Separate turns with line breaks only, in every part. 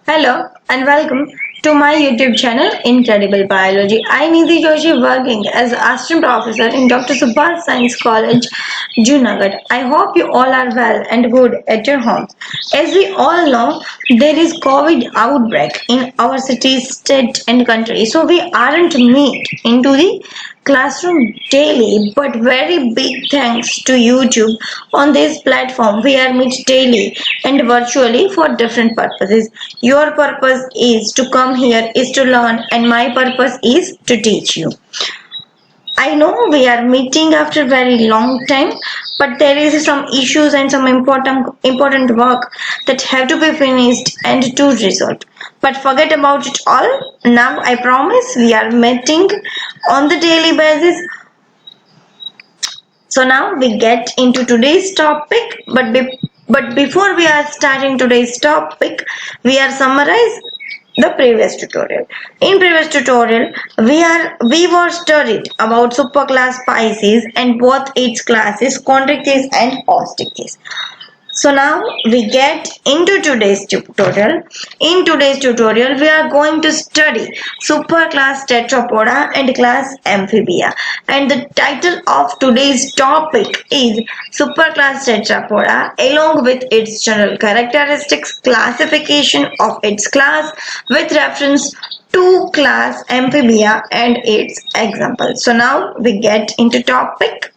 Hello and welcome to my YouTube channel Incredible Biology. I Nidhi Joshi working as assistant professor in Dr. Subhash Science College, Junagadh. I hope you all are well and good at your homes. As we all know, there is COVID outbreak in our city, state and country. So we aren't meet into the classroom daily, but very big thanks to YouTube. On this platform we are meet daily and virtually for different purposes. Your purpose is to come here is to learn, and my purpose is to teach you. I know we are meeting after very long time, but there is some issues and some important work that have to be finished and to resolved. But forget about it all. Now I promise we are meeting on the daily basis. So now we get into today's topic, but before we are starting today's topic, we are summarize the previous tutorial. In previous tutorial, we were studied about superclass Pisces and both its classes, chondric case and caustic case. So now we get into today's tutorial. In today's tutorial, we are going to study superclass Tetrapoda and class Amphibia. And the title of today's topic is superclass Tetrapoda along with its general characteristics, classification of its class with reference to class Amphibia and its example. So now we get into topic.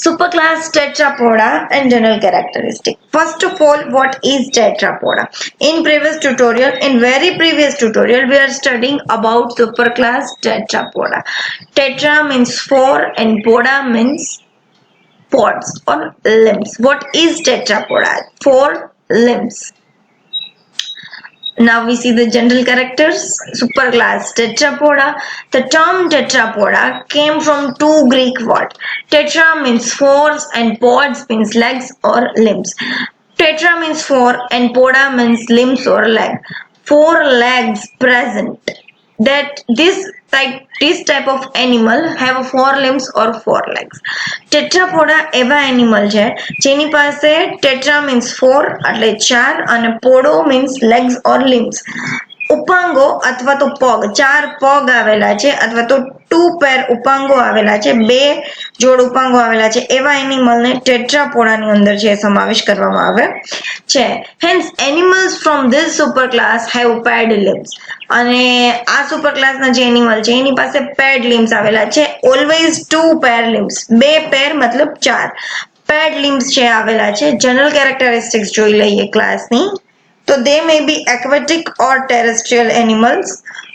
Superclass Tetrapoda and general characteristic. First of all, what is Tetrapoda? In very previous tutorial, we are studying about superclass Tetrapoda. Tetra means four and poda means pods or limbs. What is Tetrapoda? Four limbs. Now we see the general characters. Superclass Tetrapoda. The term Tetrapoda came from two Greek words. Tetra means four and pods means legs or limbs. Tetra means four and poda means limbs or leg. Four legs present. That this type of animal have four limbs or four legs. Tetrapoda એવા animal છે જેની પાસે tetra means four એટલે ચાર અને podo means legs or limbs. ઉપાંગો અથવા તો પગ, ચાર પગ આવેલા છે અથવા તો ટુ પેર ઉપાંગો આવેલા છે, બે જોડ ઉપાંગો આવેલા છે એવા એનિમલને ટેટ્રાપોડાની અંદર છે સમાવેશ કરવામાં આવે છે. Hence animals from this superclass have paired limbs. અને આ સુપરક્લાસના જે એનિમલ છે એની પાસે paired limbs આવેલા છે. Always two pair limbs. બે પેર મતલબ ચાર paired limbs છે આવેલા છે. General characteristics જોઈ લઈએ ક્લાસની. So they may be aquatic or terrestrial animals.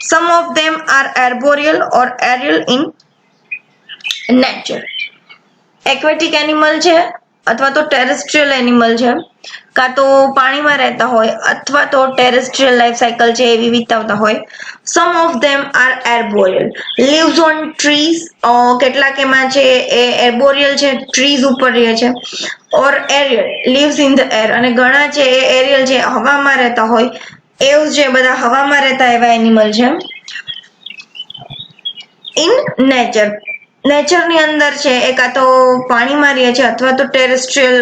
Some of them are arboreal or aerial in nature. Aquatic animal છે અથવા તો ટેરેસ્ટ્રીયલ એનિમલ છે, કાં તો પાણીમાં રહેતા હોય અથવા તો ટેરેસ્ટ્રીયલ લાઈફ સાયકલ છે એવી વિતાવતા હોય. Some of them are arboreal, lives on trees. કેટલાક એમાં છે એ એર્બોરિયલ છે, ટ્રીઝ ઉપર રહે છે. Or aerial, lives in the air. અને ઘણા છે એ એરિયલ છે, હવામાં રહેતા હોય. એવ્સ છે બધા હવામાં રહેતા એવા એનિમલ છે. ઇન નેચર, નેચરની અંદર છે એ કાં તો પાણીમાં રહે છે અથવા તો ટેરેસ્ટ્રીયલ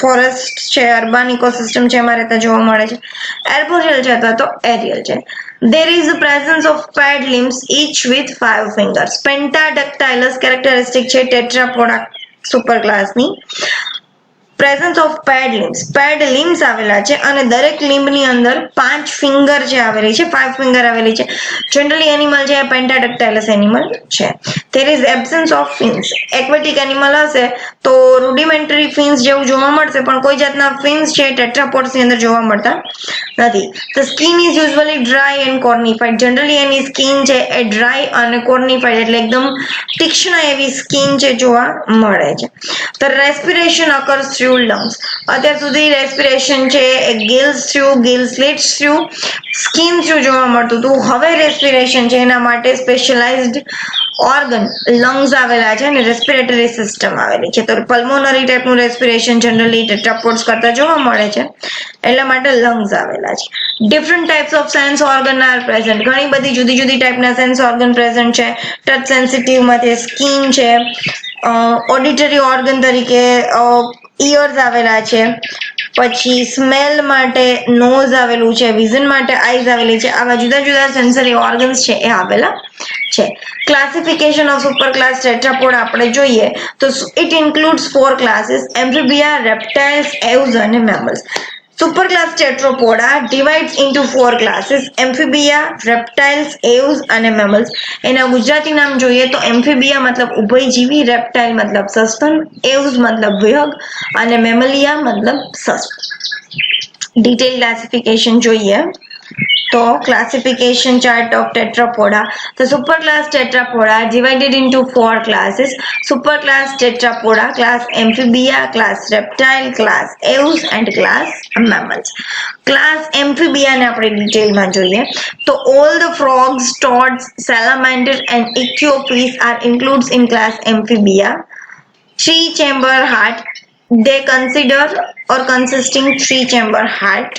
ફોરેસ્ટ છે, અર્બન ઇકોસિસ્ટમ છે એમાં રહેતા જોવા મળે છે. એર્બોરિયલ છે અથવા તો એરિયલ છે. There is the presence of paired limbs each with 5 fingers. Pentadactylus characteristic છે ટેટ્રાપોડા સુપરક્લાસની. Presence of pad limbs, pad limbs આવેલા છે અને દરેક લિમ્બની અંદર 5 ફિંગર જે આવેલી છે, 5 ફિંગર આવેલી છે. જનરલી એનિમલ છે પેન્ટાડક્ટાઇલસ એનિમલ છે. There is absence of fins. Aquatic animal હશે તો રૂડિમેન્ટરી ફિન્સ જેવું જોવા મળશે, પણ કોઈ જાતના ફિન્સ છે ટેટ્રાપોડ્સ ની અંદર જોવા મળતા નથી. The skin is usually dry and cornified. Generally any skin છે એ ડ્રાય અને કોર્નિફાઈડ એટલે એકદમ તીક્ષ્ણ એવી સ્કિન છે જોવા મળે છે. The respiration occurs through lungs. અત્યાર સુધી રેસ્પિરેશન છે એ gills through, gill slits through, skin through જોવા મળતું હતું. હવે રેસ્પિરેશન છે એના માટે સ્પેશિયલાઇઝ્ડ ઓર્ગન લંગ્સ આવેલા છે અને રેસ્પિરેટરી સિસ્ટમ આવેલી છે. તો પલ્મોનરી ટાઈપનું રેસ્પિરેશન જનરલી ટેટ્રાપોડ્સ કરતા જોવા મળે છે, એટલા માટે લંગ્સ આવેલા છે. Different types of sense organ are present. ઘણી બધી જુદી જુદી ટાઈપના સેન્સ ઓર્ગન પ્રેઝન્ટ છે. ટચ સેન્સિટિવ માંથી સ્કિન છે, ઓડિટરી ઓર્ગન તરીકે ઇયર્સ આવેલા છે. પછી સ્મેલ માટે નોઝ આવેલું છે, વિઝન માટે આઈઝ આવેલી છે. આવા જુદા જુદા સેન્સરી ઓર્ગન્સ છે એ આવેલા છે. ક્લાસિફિકેશન ઓફ સુપર ક્લાસ ટેટ્રાપોડા આપણે જોઈએ તો ઇટ ઇન્ક્લુડ્સ 4 ક્લાસીસ: એમ્ફીબિયા, રેપ્ટાઇલ્સ, એવ્સ અને mammals. Superclass Tetrapoda divides into 4 classes: Amphibia, Reptiles, Aves અને Mammals. એના ગુજરાતી નામ જોઈએ તો એમ્ફીબિયા મતલબ ઉભયજીવી, રેપ્ટાઇલ મતલબ સસ્તન, એવ્સ મતલબ વિહંગ અને મેમલિયા મતલબ સસ્તન. ડિટેલ ક્લાસિફિકેશન જોઈએ તો classification chart of tetrapoda. The superclass tetrapoda divided into 4 classes: superclass tetrapoda, class amphibia, class reptile, class aves and class mammals. Class amphibia ને આપણે ડિટેલમાં જોઈએ તો all the frogs, toads, salamanders and ichthyophis are included in class amphibia. 3 chamber heart, they consider or consisting 3 chamber heart.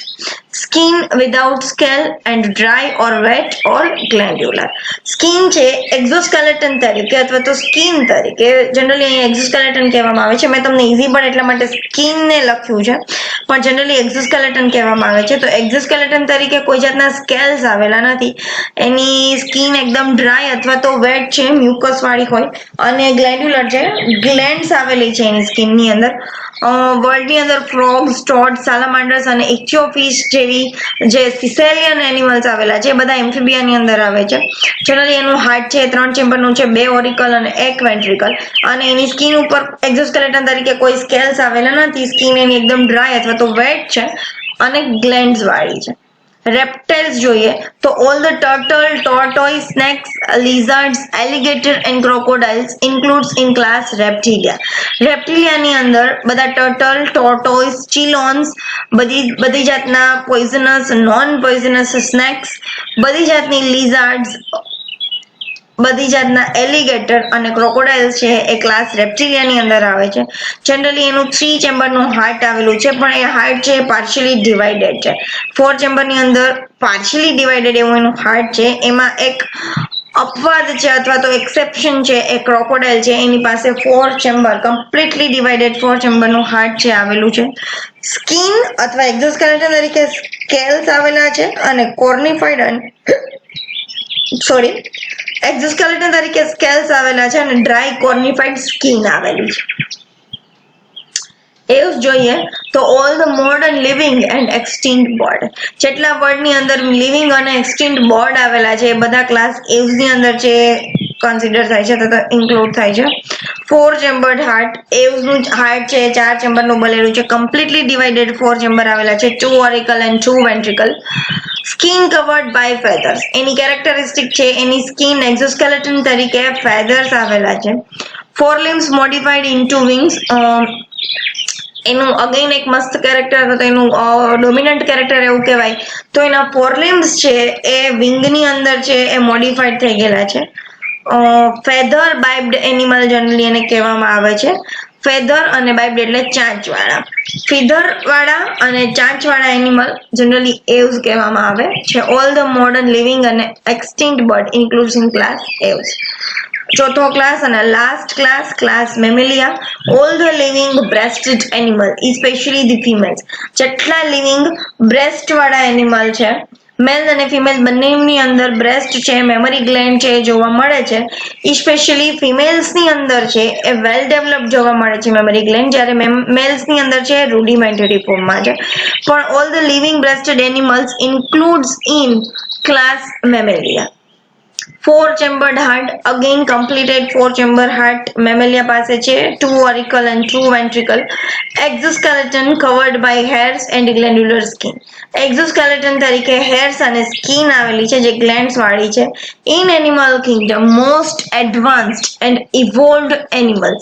Skin without scale and dry or wet or glandular. Skin છે એક્ઝોસ્કેલેટન તરીકે અથવા તો skin તરીકે generally અહીંયા એક્ઝોસ્કેલેટન કહેવામાં આવે છે. મેં તમને ઈઝી પડે એટલા માટે સ્કિન ને લખ્યું છે પણ જનરલી એક્ઝોસ્કેલેટન કહેવામાં આવે છે. તો એક્ઝોસ્કેલેટન તરીકે કોઈ જાતના સ્કેલ્સ આવેલા નથી. એની સ્કિન એકદમ ડ્રાય અથવા તો વેટ છે, મ્યુકસ વાળી હોય અને ગ્લેન્ડ્યુલર છે, ગ્લેન્ડ્સ આવેલી છે એની સ્કિનની અંદર. વર્લ્ડની અંદર ફ્રોગ્સ, ટોડ્સ, સાલામાન્ડર્સ અને ઇક્થિયોફિશ જેવી જે સિસેલિયન એનિમલ્સ આવેલા છે બધા એમ્ફીબિયાની અંદર આવે છે. જનરલી એનું હાર્ટ છે 3 ચેમ્બરનું છે, 2 ઓરિકલ અને 1 વેન્ટ્રિકલ અને એની સ્કિન ઉપર એક્ઝોસ્કેલેટન તરીકે કોઈ સ્કેલ્સ આવેલા નથી. સ્કિન એની એકદમ ડ્રાય અથવા તો વેટ છે અને ગ્લેન્ડ્સ વાળી છે. Reptiles જોઈએ તો all the turtle, tortoise, snakes, lizards, alligator and crocodiles includes in class Reptilia. Reptilia ની અંદર બધા turtle, tortoise, chilons, બધી જાતના poisonous, non poisonous snakes, બધી જાતની lizards, બધી જાતના એલિગેટર અને ક્રોકોડાઇલ છે એ ક્લાસ રેપ્ટિલિયાની અંદર આવે છે. જનરલી એનું 3 ચેમ્બરનું હાર્ટ આવેલું છે પણ એ હાર્ટ છે પાર્શિયલી ડિવાઇડેડ છે. 4 ચેમ્બરની અંદર પાર્શિયલી ડિવાઇડેડ એવું એનું હાર્ટ છે. એમાં એક અપવાદ છે અથવા તો એક્સેપ્શન છે એ ક્રોકોડાઇલ છે. એની પાસે 4 ચેમ્બર કમ્પ્લીટલી ડિવાઇડેડ 4 ચેમ્બરનું હાર્ટ છે આવેલું છે. સ્કિન અથવા એક્ઝોસ્કેલેટન તરીકે સ્કેલ્સ આવેલા છે અને કોર્નિફાઇડ એક્ઝોસ્કેલેટન તરીકે સ્કેલ્સ આવેલા છે અને ડ્રાય કોર્નિફાઇડ સ્કિન આવેલી છે. એવ્સ જોઈએ તો all the modern living and extinct bird. જેટલા વર્લ્ડની અંદર લિવિંગ અને એક્સટિંક્ટ બર્ડ આવેલા છે એ બધા ક્લાસ એવ્સની અંદર છે કન્સિડર થાય છે તો ઇન્ક્લુડ થાય છે. 4 ચેમ્બર્ડ હાર્ટ. એવ્સનું હાર્ટ છે 4 ચેમ્બરનું બનેલું છે, કમ્પ્લીટલી ડિવાઇડેડ 4 ચેમ્બર આવેલા છે, 2 auricle and 2 ventricle. Skin covered by feathers. એની કેરેક્ટરિસ્ટિક છે એની સ્કિન એક્ઝોસ્કેલેટન તરીકે ફેધર્સ આવેલા છે. 4 limbs modified into wings. એનું અગેન એક મસ્ત કેરેક્ટર હતો, એનું ડોમિનન્ટ કેરેક્ટર એવું કહેવાય તો એના 4 limbs છે એ વિંગની અંદર છે એ મોડિફાઈડ થઈ ગયેલા છે. ફેધર બાઇબ્ડ એનિમલ જનરલી એને કહેવામાં આવે છે. ફેધર અને બાઇબ્ડ એટલે ચાંચવાળા. ફીધર વાળા અને ચાંચવાળા એનિમલ જનરલી એવ્સ કહેવામાં આવે છે. ઓલ ધ મોડર્ન લિવિંગ અને extinct bird includes in class Aves. ચોથો ક્લાસ અને last class class Mammalia. All the living breasted animal specially the females. જેટલા લિવિંગ બ્રેસ્ટ વાળા એનિમલ છે, મેલ અને ફિમેલ બંનેની અંદર બ્રેસ્ટ છે, મેમરી ગ્લેન્ડ છે એ જોવા મળે છે. સ્પેશિયલી ફિમેલ્સની અંદર છે એ વેલ ડેવલપ જોવા મળે છે મેમરી ગ્લેન્ડ, જ્યારે મેલ્સની અંદર છે રૂડિમેન્ટરી ફોર્મમાં છે. પણ all the living breasted animals includes in class Mammalia. 4 chambered heart, again completed 4 chamber heart mammalia પાસે છે, 2 auricle and 2 ventricle. Exoskeleton covered by hairs and glandular skin. Exoskeleton તરીકે hairs અને skin આવેલી છે જે glands વાળી છે. In animal kingdom most advanced and evolved animals.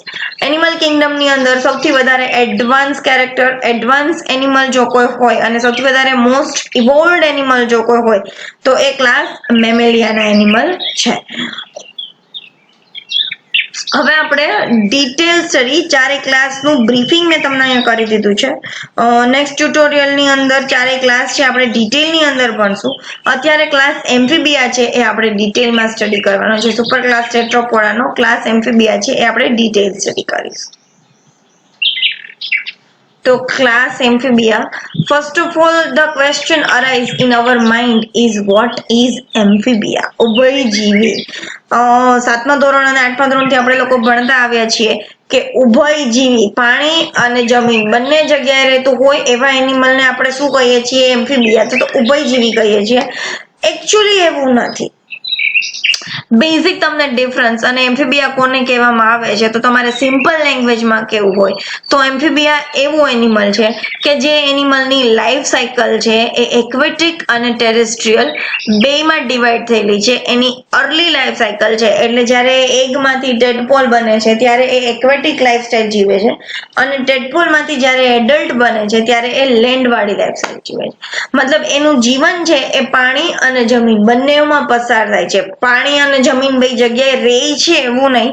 Animal kingdom ની અંદર સૌથી વધારે એડવાન્સ કેરેક્ટર, એડવાન્સ એનિમલ જો કોઈ હોય અને સૌથી વધારે મોસ્ટ ઇવોલ્વડ એનિમલ જો કોઈ હોય તો એ ક્લાસ મેમેલિયાના એનિમલ છે. હવે આપણે ડિટેલ સ્ટડી ચારે ક્લાસનું બ્રીફિંગ મેં તમને અહીંયા કરી દીધું છે. નેક્સ્ટ ટ્યુટોરિયલની અંદર ચારે ક્લાસ છે આપણે ડિટેલની અંદર ભણશું. અત્યારે ક્લાસ એમ્ફીબિયા છે એ આપણે ડિટેલમાં સ્ટડી કરવાનો છે. સુપર ક્લાસ ટેટ્રાપોડાનો ક્લાસ એમ્ફીબિયા છે એ આપણે ડિટેલ સ્ટડી કરીશું. તો class Amphibia. First of all the question arise in our mind is what is Amphibia? ઉભયજીવી. 7મા ધોરણ અને 8મા ધોરણથી આપણે લોકો ભણતા આવ્યા છીએ કે ઉભયજીવી, પાણી અને જમીન બંને જગ્યાએ રહેતું હોય એવા એનિમલને આપણે શું કહીએ છીએ? એમ્ફીબિયા. તો ઉભયજીવી કહીએ છીએ. એકચ્યુઅલી એવું નથી. બેઝિક તમને ડિફરન્સ અને એમ્ફીબિયા કોને કહેવામાં આવે છે તો તમારે સિમ્પલ લેંગ્વેજમાં કેવું હોય તો એમ્ફીબિયા એવું એનિમલ છે કે જે એનિમલની લાઈફ સાયકલ છે એ એક્વેટિક અને ટેરેસ્ટ્રીયલ બેયમાં ડિવાઈડ થયેલી છે. એની અર્લી લાઈફ સાયકલ છે એટલે જ્યારે એગમાંથી ટેડપોલ બને છે ત્યારે એ એક્વેટિક લાઈફસ્ટાઈલ જીવે છે અને ટેડપોલમાંથી જ્યારે એડલ્ટ બને છે ત્યારે એ લેન્ડવાળી લાઈફસ્ટાઈલ જીવે છે. મતલબ એનું જીવન છે એ પાણી અને જમીન બંનેમાં પસાર થાય છે. પાણી અને જમીન બે જગ્યાએ રહે છે એવું નહીં.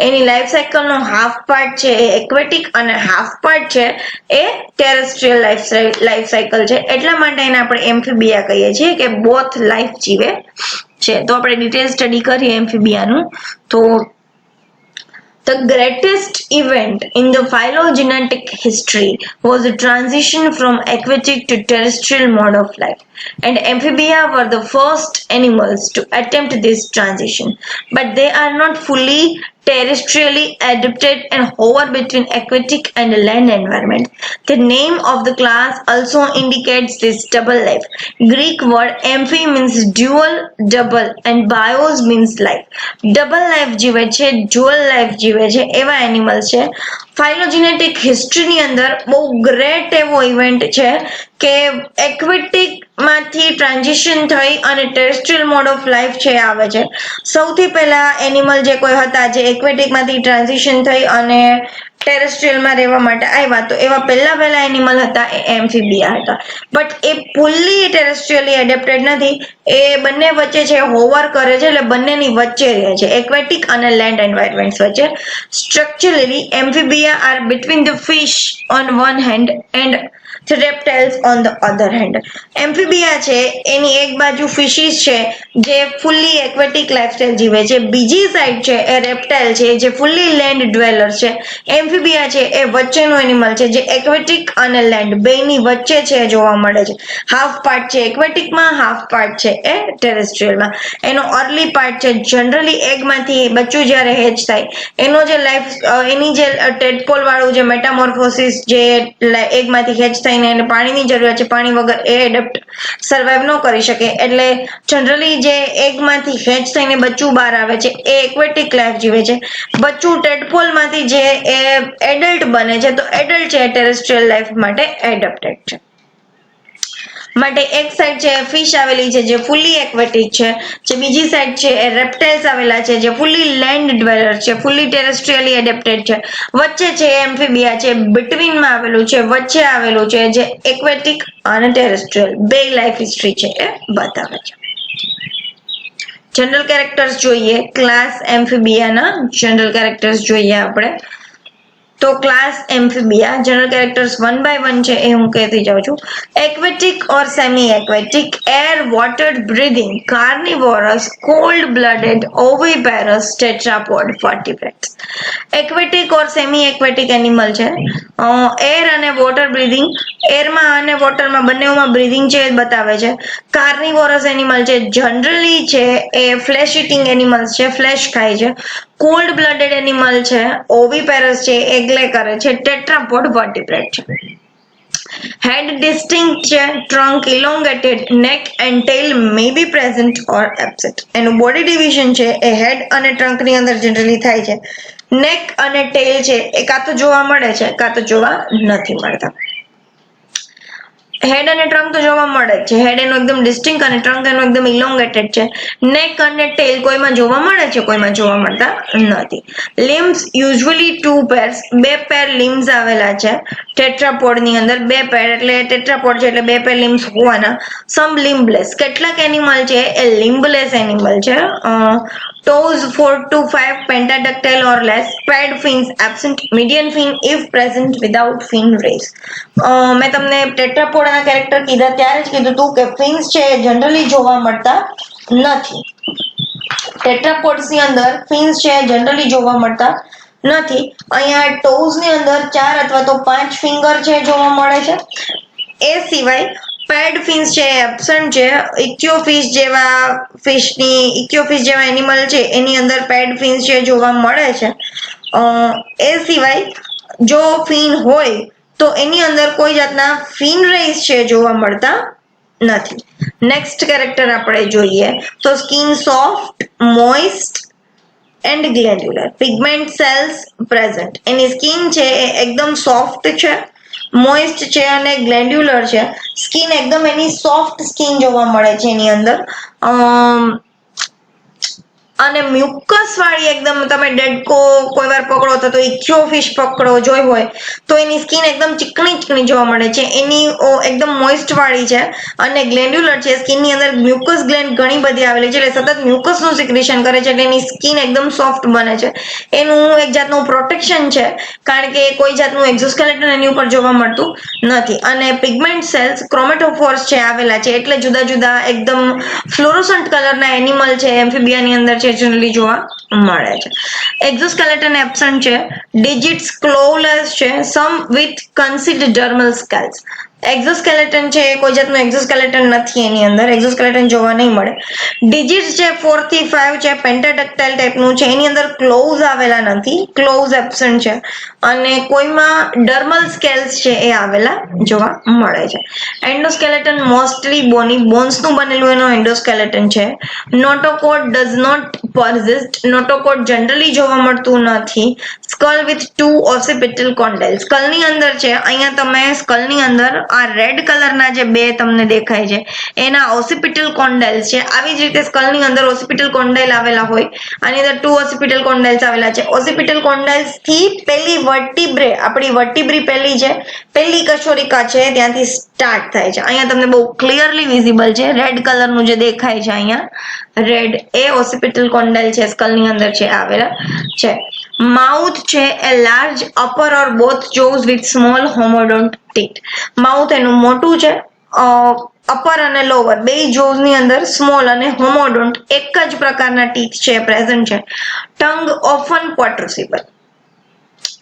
એની લાઈફ સાયકલ નો હાફ પાર્ટ છે એ એક્વેટિક અને હાફ પાર્ટ છે એ ટેરેસ્ટ્રીયલ લાઈફ સાયકલ છે. એટલા માટે એને આપણે એમ્ફીબિયા કહીએ છીએ કે બોથ લાઈફ જીવે છે. તો આપણે ડિટેલ સ્ટડી કરીએ એમ્ફીબિયાનું. તો the greatest event in the phylogenetic history was the transition from aquatic to terrestrial mode of life, and amphibia were the first animals to attempt this transition. But they are not fully terrestrially adapted and hover between aquatic and land environment. The name of the class also indicates this double life. Greek word amphi means dual, double, and bios means life. Double life જીવે છે, dual life જીવે છે એવા animals છે. ફાઇલોજેનેટિક હિસ્ટ્રીની અંદર બહુ great એવો event છે કે એક્વેટિક માંથી ટ્રાન્ઝિશન થઈ અને ટેરેસ્ટ્રીયલ મોડ ઓફ લાઈફ છે આવે છે. સૌથી પહેલા એનિમલ જે કોઈ હતા જે એક્વેટિક માંથી ટ્રાન્ઝિશન થઈ અને ટેરેસ્ટ્રીયલમાં રહેવા માટે આવ્યા તો એવા પહેલા એનિમલ હતા એ એમ્ફીબિયા હતા. બટ એ ફૂલ્લી ટેરેસ્ટ્રીયલી એડેપ્ટેડ નથી. એ બંને વચ્ચે છે, હોવર કરે છે એટલે બંનેની વચ્ચે રહે છે, એક્વેટિક અને લેન્ડ એન્વાયરમેન્ટ વચ્ચે. Structurally Amphibia are between the fish on one hand and the reptiles on the other hand. એમ્ફીબિયા છે એની એક બાજુ ફિશિસ છે જે ફૂલ્લી એક્વેટિક લાઈફસ્ટાઈલ જીવે છે, બીજી સાઈડ છે એ રેપ્ટાઇલ છે જે ફૂલ્લી લેન્ડ ડ્વેલર છે. એમ્ફીબિયા છે એ વચ્ચેનું એનિમલ છે જે એક્વેટિક અને લેન્ડ બેયની વચ્ચે છે જોવા મળે છે. હાફ પાર્ટ છે એક્વેટિકમાં, હાફ પાર્ટ છે એ ટેરેસ્ટ્રીયલમાં. એનો અર્લી પાર્ટ છે જનરલી એગમાંથી બચ્ચું જ્યારે હેચ થાય એનો જે લાઈફ એની જે ટેડપોલ વાળું જે મેટામોર્ફોસિસ જે એગમાંથી હેચ થઈને એને પાણીની જરૂરિયાત છે, પાણી વગર એ એડપ્ટ સર્વાઈવ ન કરી શકે એટલે જનરલી જે એગમાંથી હેચ થઈને બચ્ચું બહાર આવે છે એ એક્વેટિક લાઈફ જીવે છે. બચ્ચું ટેડપોલમાંથી જે એ એડલ્ટ બને છે તો એડલ્ટ છે ટેરેસ્ટ્રીયલ લાઈફ માટે એડપ્ટેડ છે. માટે એક સાઈડ છે ફિશ આવેલી છે જે ફૂલ્લી એક્વેટિક છે, જે બીજી સાઈડ છે એ રેપ્ટાઇલ્સ આવેલા છે જે ફૂલ્લી લેન્ડ ડ્વેલર છે, ફૂલ્લી ટેરેસ્ટ્રીયલી એડેપ્ટેડ છે. વચ્ચે છે એમ્ફીબિયા છે, બિટવીનમાં આવેલું છે, વચ્ચે આવેલું છે જે એક્વેટિક અને ટેરેસ્ટ્રીયલ બે લાઈફ હિસ્ટ્રી છે એ બતાવે છે. જનરલ કેરેક્ટર્સ જોઈએ, ક્લાસ એમ્ફીબિયાના જનરલ કેરેક્ટર્સ જોઈએ આપણે. તો class Amphibia general characters 1 by 1 છે એ હું કહેતી જાઉં છું. Aquatic or semi aquatic, air water breathing, carnivorous, cold blooded, oviparous, tetrapod, vertebrates. Aquatic or semi aquatic animal છે. એર અને વોટર બ્રીથિંગ, એરમાં અને વોટરમાં બંનેમાં બ્રીથિંગ છે એ બતાવે છે. કાર્નિવોરસ એનિમલ છે, જનરલી છે એ ફ્લેશ ઇટિંગ એનિમલ્સ છે, ફ્લેશ ખાય છે. કોલ્ડ બ્લડેડ એનિમલ છે, ઓવિપેરસ છે, એગ્લે કરે છે. ટેટ્રાપોડ વર્ટિબ્રેટ છે. હેડ ડિસ્ટિંક્ટ છે, trunk elongated, neck and tail may be present or absent. એનું બોડી ડિવિઝન છે એ હેડ અને ટ્રંકની અંદર જનરલી થાય છે. નેક અને ટેલ છે એ કાં તો જોવા મળે છે કાં તો જોવા નથી મળતા. હેડ અને ટ્રંક તો જોવા મળે છે. હેડ એનું એકદમ ડિસ્ટિંક્ટ અને ટ્રંક એનું એકદમ ઇલોંગેટેડ છે. નેક અને ટેલ કોઈમાં જોવા મળે છે, કોઈમાં જોવા મળતા નથી. લિમ્સ યુઝ્યુઅલી 2 pairs, 2 પેર લિમ્સ આવેલા છે ટેટ્રાપોડની અંદર. 2 પેર એટલે ટેટ્રાપોડ છે એટલે 2 પેર લિમ્સ હોવાના. સમ લિમ્બલેસ, કેટલાક એનિમલ છે એ લિમ્બલેસ એનિમલ છે. toes 4 to 5, pentadactyl or less. Paired fins absent. Median fin if present without fin rays. મેં તમને ટેટ્રાપોડના કેરેક્ટર કીધા ત્યારે જ કીધું હતું કે ફિન્સ છે એ જનરલી જોવા મળતા નથી. ટેટ્રાપોડ્સની અંદર ફિન્સ છે જનરલી જોવા મળતા નથી. અહીંયા ટોઝ ની અંદર 4 અથવા તો 5 ફિંગર છે જોવા મળે છે. એ સિવાય પેડ ફિન્સ છે એબસન્ટ છે. ઇક્યોફિશ જેવા એનિમલ છે એની અંદર પેડ ફિન્સ છે જોવા મળે છે. એ સિવાય જો ફિન હોય તો એની અંદર કોઈ જાતના ફિન રેઇસ છે જોવા મળતા નથી. નેક્સ્ટ કેરેક્ટર આપણે જોઈએ તો skin soft, moist and glandular. Pigment cells present. એની સ્કિન છે એ એકદમ સોફ્ટ છે, મોઇસ્ટ છે અને ગ્લેન્ડ્યુલર છે. સ્કિન એકદમ એની સોફ્ટ સ્કિન જોવા મળે છે એની અંદર. અને મ્યુકસ વાળી એકદમ તમે ડેડકો કોઈ વાર પકડો તો ઇક્યોફિશ પકડો જોઈ હોય તો એની સ્કિન એકદમ ચીકણી જોવા મળે છે. એની એકદમ મોઇસ્ટ વાળી છે અને ગ્લેન્ડ્યુલર છે. સ્કિનની અંદર મ્યુકસ ગ્લેન્ડ ઘણી બધી આવેલી છે એટલે સતત મ્યુકસનું સિક્રેશન કરે છે એટલે એની સ્કિન એકદમ સોફ્ટ બને છે. એનું એક જાતનું પ્રોટેક્શન છે કારણ કે કોઈ જાતનું એક્ઝોસ્કેલેટન એની ઉપર જોવા મળતું નથી. અને પિગમેન્ટ સેલ્સ ક્રોમેટોફોર્સ છે આવેલા છે એટલે જુદા જુદા એકદમ ફ્લોરોસન્ટ કલરના એનિમલ છે એમ્ફીબિયાની અંદર છે જનરલી જોવા મળે છે. એક્ઝોસ્કેલેટન એબ્સન્ટ છે. ડિજિટ્સ ક્લોવલેસ છે, સમ વિથ કન્સીડ ડર્મલ સ્કેલ્સ. એક્ઝોસ્કેલેટન છે કોઈ જાતનું એક્ઝોસ્કેલેટન નથી એની અંદર, એક્ઝોસ્કેલેટન જોવા નહીં મળે. ડિજિટ્સ છે 4 થી 5 છે, પેન્ટાડક્ટાઇલ ટાઈપનું છે. એની અંદર ક્લોવ્સ આવેલા નથી, ક્લોવ્સ એબ્સન્ટ છે. અને કોઈમાં ડર્મલ સ્કેલ્સ છે એ આવેલા જોવા મળે છે. એન્ડોસ્કેલેટન મોસ્ટલી બોન્સનું બનેલું એનો એન્ડોસ્કેલેટન છે. Notochord does not persist. Notochord generally જોવા મળતું નથી. Skull with 2 occipital condyle. સ્કલની અંદર છે અહીંયા તમે સ્કલની અંદર આ રેડ કલરના જે બે તમને દેખાય છે એના ઓસિપિટલ કોન્ડાઇલ્સ છે. આવી જ રીતે સ્કલની અંદર ઓસિપિટલ કોન્ડાઇલ આવેલા હોય. આની અંદર 2 ઓસિપિટલ કોન્ડાઇલ્સ આવેલા છે. ઓસિપિટલ કોન્ડાઇલ્સ થી પેલી વર્ટિબ્રે, આપણી વર્ટિબ્રી પેલી છે, પેલી કશોરિકા છે ત્યાંથી સ્ટાર્ટ થાય છે. અહીંયા તમને બહુ ક્લિયરલી વિઝિબલ છે રેડ કલરનું જે દેખાય છે અહીંયા રેડ, એ ઓસિપિટલ કોન્ડાઇલ છે સ્કલની અંદર છે આવેલા છે. માઉથ છે એ large upper or both jaws with small homodont teeth. Mouth એનું મોટું છે, અપર અને લોવર બે જોઝ ની અંદર સ્મોલ અને હોમોડોન્ટ એક જ પ્રકારના ટીથ છે પ્રેઝન્ટ છે. Tongue often protrusible.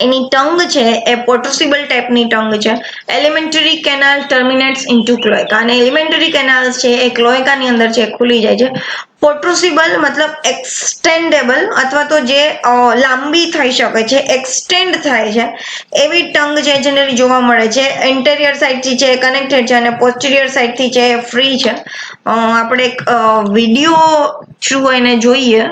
એની ટંગ છે એ પ્રોટ્રુસિબલ ટાઈપની ટંગ છે. Alimentary canal terminates into cloaca. અને એલિમેન્ટરી કેનાલ્સ છે એ ક્લોએકાની અંદર છે ખુલી જાય છે. પ્રોટ્રુસિબલ મતલબ એક્સટેન્ડેબલ અથવા તો જે લાંબી થઈ શકે છે, એક્સટેન્ડ થાય છે એવી ટંગ છે જનરલી જોવા મળે છે. ઇન્ટેરિયર સાઇડથી છે કનેક્ટેડ છે અને પોસ્ટિરિયર સાઇડથી છે ફ્રી છે. આપણે એક વિડીયો થ્રુ એને જોઈએ.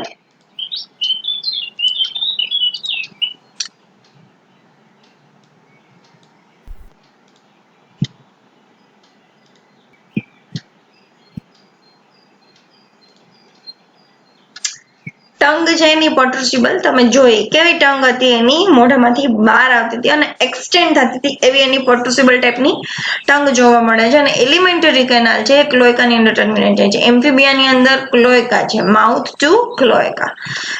ટંગ છે એની પ્રોટ્રુસિબલ તમે જોઈ કેવી ટંગ હતી એની મોઢામાંથી બહાર આવતી હતી અને એક્સટેન્ડ થતી હતી એવી એની પ્રોટ્રુસિબલ ટાઈપની ટંગ જોવા મળે છે. અને એલિમેન્ટરી કેનાલ છે ક્લોએકાની અંદર ટર્મિનેટ થાય છે. એમ્ફીબિયાની અંદર ક્લોએકા છે, માઉથ ટુ ક્લોએકા.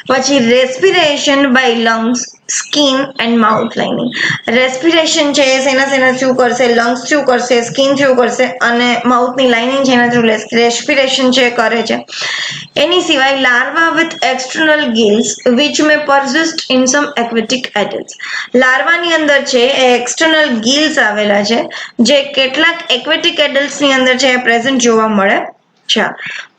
પછી respiration by lungs, skin and mouth lining. Respiration છે એ સેના થ્રુ કરશે, લંગ્સ થ્રુ કરશે, સ્કિન થ્રુ કરશે અને માઉથની લાઇનિંગ છે એના થ્રુ રેસ્પિરેશન છે કરે છે. એની સિવાય larva with external gills which may persist in some aquatic adults. લાર્વાની અંદર છે એ એક્સટર્નલ ગિલ્સ આવેલા છે જે કેટલાક એક્વેટિક એડલ્ટ્સ ની અંદર છે પ્રેઝન્ટ જોવા મળે છે.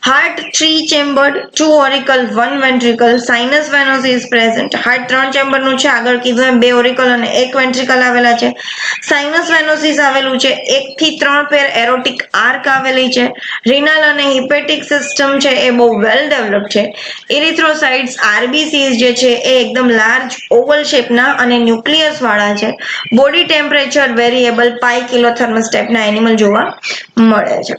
Heart 3 chambered, 2 auricle, 1 ventricle. Sinus venosus present. Heart 3 ચેમ્બરનું છે, આગળ કીધું એમ 2 ઓરિકલ અને 1 વેન્ટ્રિકલ આવેલા છે. સાઇનસ વેનોસિસ આવેલું છે. 1 થી 3 પેર એરોટિક આર્ક આવેલી છે. રિનલ અને હિપેટિક સિસ્ટમ છે એ બહુ વેલ ડેવલપ છે. ઇરિથ્રોસાઇટ્સ, આરબીસીસ જે છે એ એકદમ લાર્જ ઓવલ શેપના અને ન્યુક્લિયસ વાળા છે. બોડી ટેમ્પરેચર વેરિએબલ પાઈ કિલોથર્મસ ટાઈપના એનિમલ જોવા મળે છે.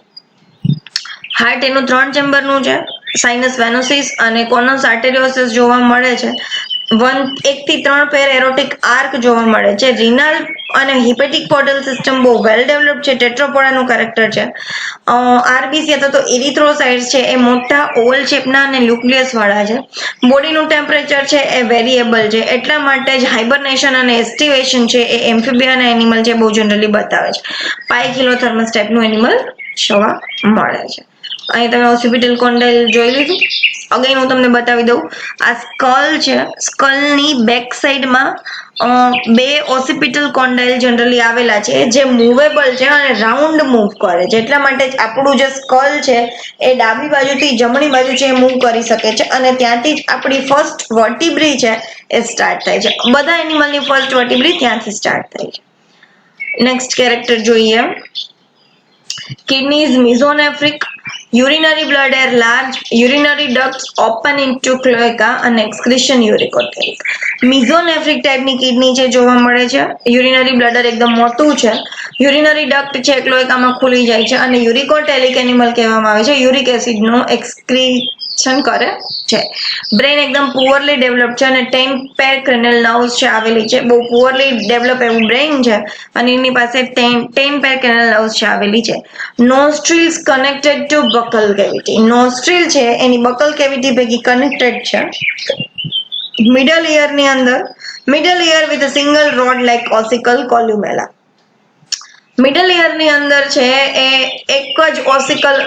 હાર્ટ એનું 3 ચેમ્બરનું છે. સાઇનસ વેનોસિસ અને કોનસ આર્ટેરિયોસિસ જોવા મળે છે. 1 થી 3 પેર એરોટિક આર્ક જોવા મળે છે. રિનલ અને હિપેટિક પોર્ટલ સિસ્ટમ બહુ વેલ ડેવલપ છે, ટેટ્રોપોડાનું કેરેક્ટર છે. આરબીસી અથવા તો ઇરિથ્રોસાઇટ્સ છે એ મોટા ઓવલ શેપના અને ન્યુક્લિયસ વાળા છે. બોડીનું ટેમ્પરેચર છે એ વેરિએબલ છે એટલા માટે જ હાઇબરનેશન અને એસ્ટિવેશન છે એ એમ્ફીબિયાના એનિમલ છે બહુ જનરલી બતાવે છે. પાઈ કિલોથર્મસ ટાઈપનું એનિમલ જોવા મળે છે. અહીં તમે ઓસિપિટલ કોન્ડાઇલ જોઈ લીધું. અગેન હું તમને બતાવી દઉં. આ સ્કલ છે, સ્કલની બેક સાઈડમાં બે ઓસિપિટલ કોન્ડાઇલ જનરલી આવેલા છે જે મૂવેબલ છે અને રાઉન્ડ મૂવ કરે છે. એટલા માટે જ આપણું જે સ્કલ છે એ ડાબી બાજુથી જમણી બાજુ છે મૂવ કરી શકે છે અને ત્યાંથી જ આપણી ફર્સ્ટ વર્ટિબ્રી છે એ સ્ટાર્ટ થાય છે. બધા એનિમલની ફર્સ્ટ વર્ટિબ્રી ત્યાંથી સ્ટાર્ટ થાય છે. નેક્સ્ટ કેરેક્ટર જોઈએ. Kidneys mesonephric, urinary bladder large, urinary ducts open into cloaca and excretion uricotelic. mesonephric ટાઈપની કિડની છે જોવા મળે છે. યુરિનરી બ્લેડર એકદમ મોટું છે. યુરિનરી ડક્ટ છે ક્લોએકામાં ખુલી જાય છે અને યુરિકોટેલિક એનિમલ કહેવામાં આવે છે. યુરિક એસિડનું એક્સક્રીશન કરે છે. બ્રેન એકદમ પુઅરલી ડેવલપ છે અને 10 પેર ક્રેનિયલ નર્વ્સ છે આવેલી છે. બહુ પુઅરલી ડેવલપ એવું બ્રેન છે અને એની પાસે 10 પેર ક્રેનિયલ નર્વ્સ છે આવેલી છે. Nostrils connected to buccal cavity. Nostril છે એની બકલ કેવિટી ભેગી કનેક્ટેડ છે. Middle ear with a single rod like ossicle columella. Middle ઇયરની અંદર છે એ એક જ ઓસિકલ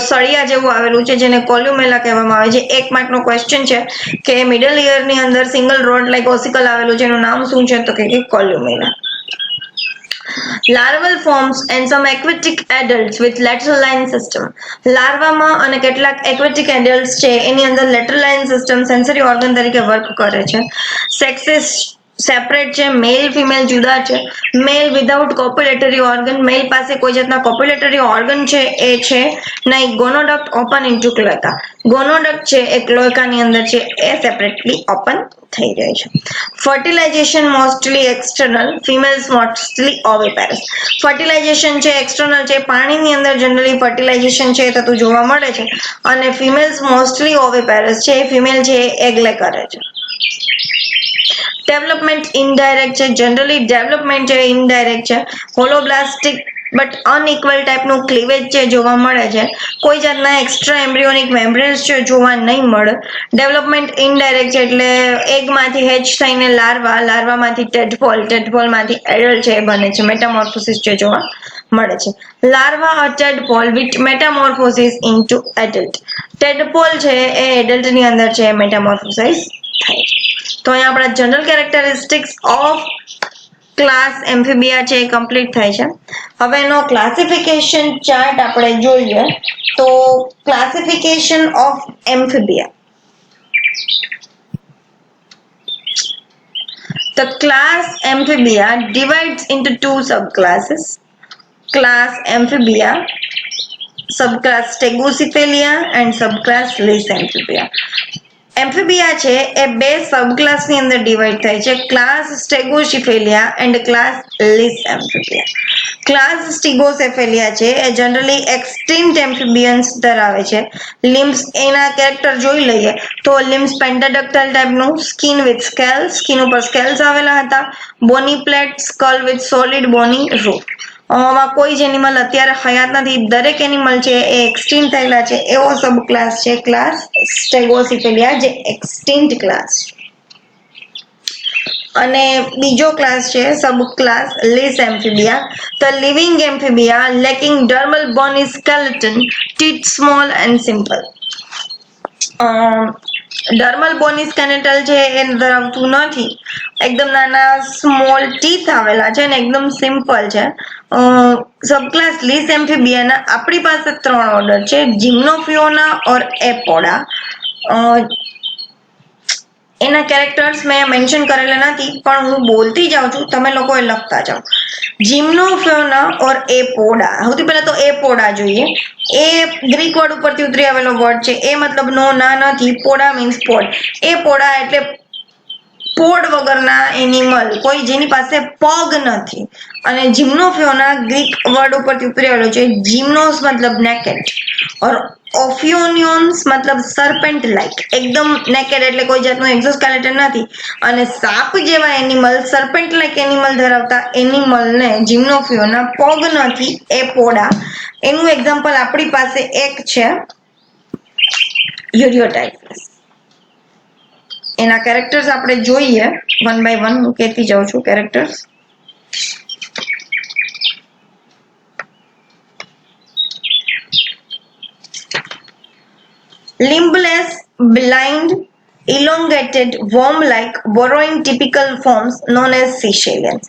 સળિયા જેવું આવેલું છે જેને કોલ્યુમેલા કહેવામાં આવે છે. એક માર્કનો ક્વેશ્ચન છે કે મિડલ ઇયરની અંદર સિંગલ રોડ લાઇક ઓસિકલ આવેલું છે એનું નામ શું છે તો કે કોલ્યુમેલા. Larval forms and some aquatic adults with lateral line system. લાર્વામાં અને કેટલાક aquatic adults છે એની અંદર lateral line system sensory organ તરીકે વર્ક કરે છે. સેક્સીસ સેપરેટ છે, મેલ ફિમેલ જુદા છે. મેલ વિધાઉટ કોપ્યુલેટરી ઓર્ગન, મેલ પાસે કોઈ જાતના કોપ્યુલેટરી ઓર્ગન છે એ છે નહીં. ગોનોડક્ટ ઓપન ઇન્ટુ ક્લોએકા. ગોનોડક્ટ છે એ ક્લોએકાની અંદર છે એ સેપરેટલી ઓપન થઈ જાય છે. Fertilisation mostly external, females mostly oviparous. Fertilisation છે એક્સટર્નલ છે, પાણીની અંદર જનરલી ફર્ટિલાઇઝેશન છે થતું જોવા મળે છે અને ફિમેલ્સ મોસ્ટલી ઓવિપેરસ છે, ફિમેલ છે એગ લે કરે છે. ડેવલપમેન્ટ ઇનડાયરેક્ટ છે, જનરલી ડેવલપમેન્ટ છે ઇનડાયરેક્ટ છે. હોલોબ્લાસ્ટિક બટ અનઇક્વલ ટાઈપનું ક્લીવેજ છે જોવા મળે છે. કોઈ જાતના એક્સ્ટ્રા એમ્બ્રિયોનિક મેમ્બ્રેન્સ છે જોવા નહીં મળે. ડેવલપમેન્ટ ઇનડાયરેક્ટ છે એટલે એગમાંથી હેચ થઈને લાર્વામાંથી ટેડપોલમાંથી એડલ્ટ છે એ બને છે. મેટામોર્ફોસિસ છે જોવા મળે છે. Larva a tadpole with metamorphosis into adult. Tadpole છે એ એડલ્ટની અંદર છે મેટામોર્ફોસિસ થાય છે. તો અહીંયા આપણા general characteristics of class Amphibia છે એ કમ્પ્લીટ થાય છે. હવે એનો ક્લાસિફિકેશન ચાર્ટ આપણે જોઈએ તો classification of Amphibia. The class Amphibia divides into two subclasses. Class Amphibia, subclass Stegocephalia and subclass Lysamphibia. Amphibia છે એ બે સબક્લાસની અંદર ડિવાઈડ થાય છે. Class Stegocephalia and class Lissamphibia. Class Stegocephalia છે એ જનરલી એક્સટિન્ક્ટ એમ્ફીબિયન્સ ધરાવે છે. લિમ્સ એના કેરેક્ટર જોઈ લઈએ તો લિમ્સ પેન્ટાડક્ટાઇલ ટાઈપનું, સ્કિન વિથ સ્કેલ્સ, સ્કિન ઉપર સ્કેલ્સ આવેલા હતા. Boney plate, skull with solid Boney roof. આમાં કોઈ જ એનિમલ અત્યારે હયાત નથી. દરેક એનિમલ છે એ એક્સટિન્ક્ટ થયેલા છે એવો સબ ક્લાસ છે ક્લાસ સ્ટેગોસિફેલિયા જે એક્સટિન્ક્ટ ક્લાસ છે. અને બીજો ક્લાસ છે sub class Lissamphibia. The living Amphibia lacking dermal bony skeleton, teeth small and simple. Dermal bony skeletal છે એ ધરાવતું નથી. એકદમ નાના સ્મોલ ટીથ આવેલા છે અને એકદમ સિમ્પલ છે. સબક્લાસ લીસ એમ્ફીબિયાના આપણી પાસે 3 ઓર્ડર છે. જિમ્નોફિયોના ઓર એપોડા. એના કેરેક્ટર્સ મેં મેન્શન કરેલા નથી પણ હું બોલતી જાઉં છું, તમે લોકોએ લખતા જાઓ. જિમ્નોફિયોના ઓર એપોડા. સૌથી પહેલા તો એપોડા જોઈએ. એ ગ્રીક વર્ડ ઉપરથી ઉતરી આવેલો વર્ડ છે. એ મતલબ નો ના નથી, પોડા મીન્સ પોડ. એપોડા એટલે પોડ વગરના એનિમલ, કોઈ જેની પાસે પગ નથી. અને જિમ્નોફિયોના ગ્રીક વર્ડ ઉપરથી ઉતરી આવેલો છે. જિમ્નોસ મતલબ નેકેડ ઓર ઓફિયોનિયોન્સ મતલબ સરપેન્ટ લાઇક. એકદમ નેકેડ એટલે કોઈ જાતનું એક્ઝોસ્કેલેટન નથી અને સાપ જેવા એનિમલ, સરપેન્ટ લાઇક એનિમલ ધરાવતા એનિમલને જિમ્નોફિયોના પગ નથી, એપોડા. એનું એક્ઝામ્પલ આપણી પાસે એક છે યુરિયોટાઇફસ. એના કેરેક્ટર્સ આપણે જોઈએ વન બાય વન. હું કહેતી જાઉં છું characters. limbless blind, elongated, worm-like, burrowing typical forms known as caecilians.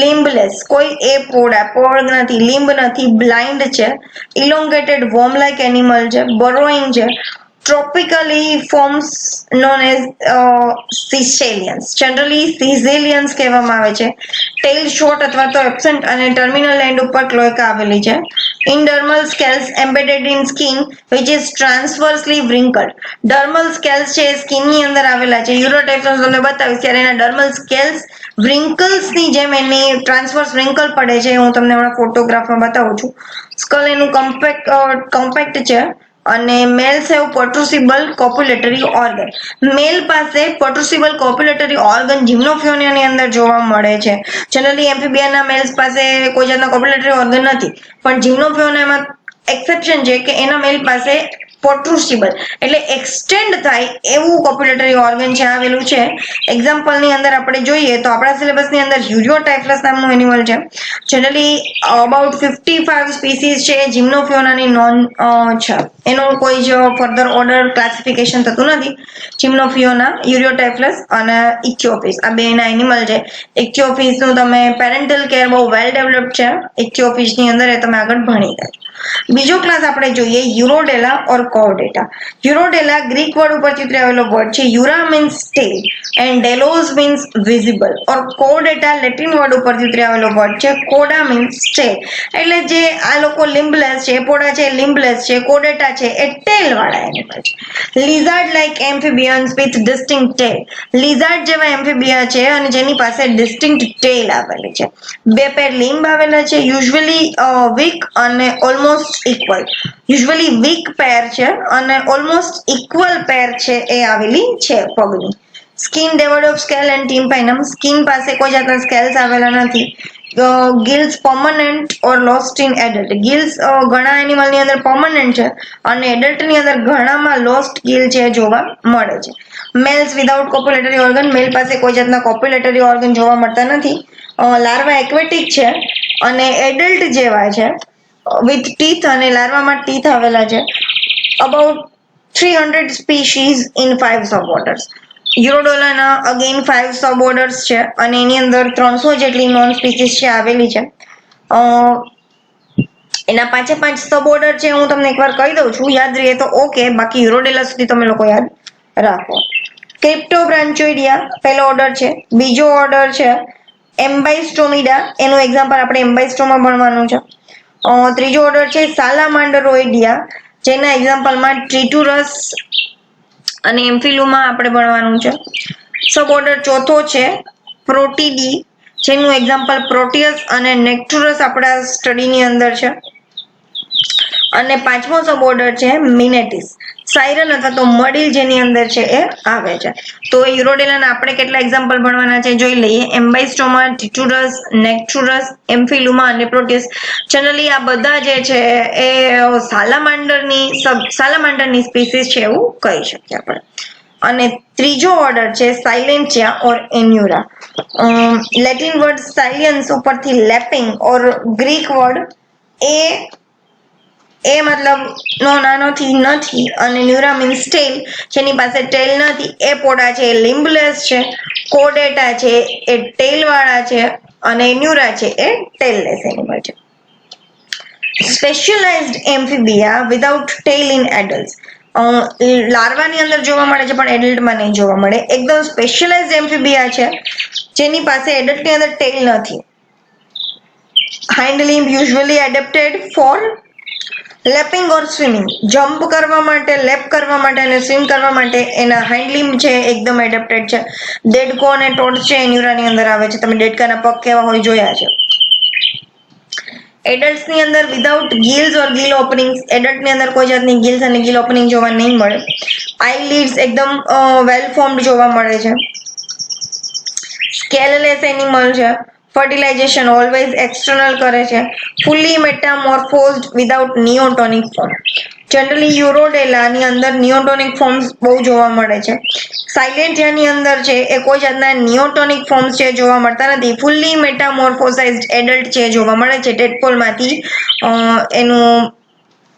Limbless, કોઈ એ પળ નથી, limb નથી, blind છે, elongated, worm-like animal છે, burrowing છે, tropically forms known as caecilians. Generally caecilians કહેવામાં આવે છે. ટેલ શોર્ટ અથવા તો એબ્સન્ટ અને ટર્મિનલ એન્ડ ઉપર ક્લોએકા આવેલી છે. Indermal scales embedded in skin which is transversely wrinkled. Dermal scales છે સ્કિન ની અંદર આવેલા છે. યુરોટાઇપ્સ તમને બતાવીશ ત્યારે એના ડર્મલ સ્કેલ્સ wrinkles ની જેમ એની ટ્રાન્સવર્સ wrinkle પડે છે. હું તમને હમણાં ફોટોગ્રાફમાં બતાવું છું. સ્કલ એનું કોમ્પેક્ટ છે અને મેલ્સ હેવ પ્રોટ્રુસિબલ કોપ્યુલેટરી ઓર્ગન. મેલ પાસે પ્રોટ્રુસિબલ કોપ્યુલેટરી ઓર્ગન જિમ્નોફિયોનિયાની અંદર જોવા મળે છે. જનરલી એમ્ફીબિયાના મેલ્સ પાસે કોઈ જાતના કોપ્યુલેટરી ઓર્ગન નથી, પણ જિમ્નોફિયોનિયામાં એક્સેપ્શન છે કે એના મેલ પાસે પ્રોટ્રુસિબલ એટલે એક્સટેન્ડ થાય એવું કોપ્યુલેટરી ઓર્ગન છે આવેલું છે. એક્ઝામ્પલ ની અંદર આપણે જોઈએ તો આપણા સિલેબસ ની અંદર યુરિયોટાઇફ્લસ નામનું એનિમલ છે. જનરલી અબાઉટ 55 સ્પીસીસ છે જિમ્નોફિયોનાની નોન છે. એનું કોઈ જ ફર્ધર ઓર્ડર ક્લાસિફિકેશન થતું નથી. જિમ્નોફિયોના, યુરિયોટાઇફ્લસ અને ઇથિયોપિસ આ બે એના એનિમલ છે. ઇથિયોપિસ નું તમે પેરેન્ટલ કેર બહુ વેલ ડેવલપ્ડ છે. ઇથિયોપિસ ની અંદર એ તમે આગળ ભણી ગયા. બીજો ક્લાસ આપણે જોઈએ યુરોડેલા ઓર કોર્ડેટા. યુરોડેલા ગ્રીક વર્ડ ઉપરથી ઉતરી આવેલો વર્ડ છે. Ura means tail and delos means visible or Chordata Latin word ઉપરથી ઉતરી આવેલો વર્ડ છે. કોડા મીન્સ ટેલ એટલે જે આ લોકો લિમ્બલેસ છે, પોડા છે લિમ્બલેસ છે, કોર્ડેટા છે એ ટેલ વાળા એનિમલ છે. Lizard like amphibians with distinct tail. Lizard જેવા એમ્ફિબિયા છે અને જેની પાસે ડિસ્ટિંક્ટ ટેલ આવેલી છે. બે પેર લિમ્બ આવેલા છે. યુઝ્યુઅલી વીક અને ઓલમોસ્ટ ઇક્વલ. યુઝ્યુઅલી વીક પેર છે અને ઓલમોસ્ટ ઇક્વલ પેર છે એ આવેલી છે પગની. Skin devoid of scale and tympanum. Skin પાસે કોઈ જાતના સ્કેલ્સ આવેલા નથી. Gills permanent or lost in adult. Gills ઘણા એનિમલ ની અંદર પરમનન્ટ છે અને એડલ્ટ ની અંદર ઘણામાં લોસ્ટ ગિલ છે જોવા મળે છે. Males without copulatory organ. Male પાસે કોઈ જાતના કોપ્યુલેટરી ઓર્ગન જોવા મળતા નથી. લાર્વા એક્વેટિક છે અને એડલ્ટ જેવા છે વિથ ટીથ અને લાર્વામાં ટીથ આવેલા છે. About 300 species in 5 sub orders. યુરોડોલાના અગેન 5 સબ ઓર્ડર્સ છે અને એની અંદર 300 જેટલી નોન સ્પીસીસ છે આવેલી છે. એના 5 સબ ઓર્ડર છે હું તમને એકવાર કહી દઉં છું, યાદ રહે તો ઓકે, બાકી યુરોડેલા સુધી તમે લોકો યાદ રાખો. ક્રિપ્ટોબ્રાન્ચોઇડિયા પહેલો ઓર્ડર છે. બીજો ઓર્ડર છે એમ્બાઇસ્ટોમિડા. એનું એક્ઝામ્પલ આપણે એમ્બાઇસ્ટોમાં ભણવાનું છે. ત્રીજો ઓર્ડર છે સાલામાંડરોઇડિયા, જેના એક્ઝામ્પલમાં ટ્રિટુરસ અને એમ્ફિલુમા આપણે ભણવાનું છે. સબ ઓર્ડર ચોથો છે પ્રોટીડી, જેનું એક્ઝામ્પલ પ્રોટિયસ અને નેક્ટુરસ આપણા સ્ટડીની અંદર છે. અને પાંચમો સબ ઓર્ડર છે મિનેટિસ, સાયરન અથવા તો મડીલ જેની અંદર છે એ આવે છે. તો યુરોડેલાના આપણે કેટલા એક્ઝામ્પલ ભણવાના છે જોઈ લઈએ. એમ્બાઇસ્ટોમા, ટિટુરસ, નેક્ટુરસ, એમ્ફિલુમા અને પ્રોટિયસ. જનરલી આ બધા જે છે એ સાલામાંડરની સ્પીસીસ છે એવું કહી શકીએ આપણે. અને ત્રીજો ઓર્ડર છે સાયલેન્ટિયા ઓર એન્યુરા. લેટિન વર્ડ સાયલિયન્સ ઉપરથી લેપિંગ ઓર ગ્રીક વર્ડ એ મતલબ નો નાનોથી નથી અને ન્યુરા મીન્સ ટેલ, જેની પાસે ટેલ નથી એ પોડા છે, લિમ્બલેસ છે. કોર્ડેટા છે એ ટેલ વાળા છે અને ન્યુરા છે એ ટેલલેસ એનિમલ છે. Specialised Amphibia without tail in adults. લાર્વાની અંદર જોવા મળે છે પણ એડલ્ટમાં નહીં જોવા મળે. એકદમ સ્પેશિયલાઇઝ્ડ એમ્ફિબિયા છે જેની પાસે એડલ્ટની અંદર ટેલ નથી. Hind limb usually adapted for leaping or swimming. Jump કરવા માટે, લેપ કરવા માટે અને સ્વિમ કરવા માટે એના હાઇન્ડ લિમ્બ છે એકદમ એડેપ્ટેડ છે. ડેડકો અને ટોડ છે એન્યુરાની અંદર આવે છે. તમે ડેડકાના પગ કેવા હોય જોયા છે. એડલ્ટ્સ ની અંદર વિધાઉટ ગિલ્સ ઓર ગિલ ઓપનિંગ્સ. એડલ્ટ ની અંદર કોઈ જાતની ગિલ્સ અને ગિલ ઓપનિંગ જોવા નહીં મળે. આઈલિડ્સ એકદમ વેલ ફોર્મ્ડ જોવા મળે છે. સ્કેલલેસ એનિમલ છે. ફર્ટિલાઇઝેશન ઓલવેઝ એક્સટર્નલ કરે છે. Fully metamorphosed without neotenic form. Generally યુરોડેલાની અંદર નિયોટોનિક ફોર્મ્સ બહુ જોવા મળે છે. સાયલેન્ટિયાની અંદર છે એ કોઈ જાતના નિયોટોનિક ફોર્મ્સ છે જોવા મળતા નથી. ફુલ્લી મેટામોર્ફોસાઇઝ્ડ એડલ્ટ છે જોવા મળે છે. ટેડપોલમાંથી એનું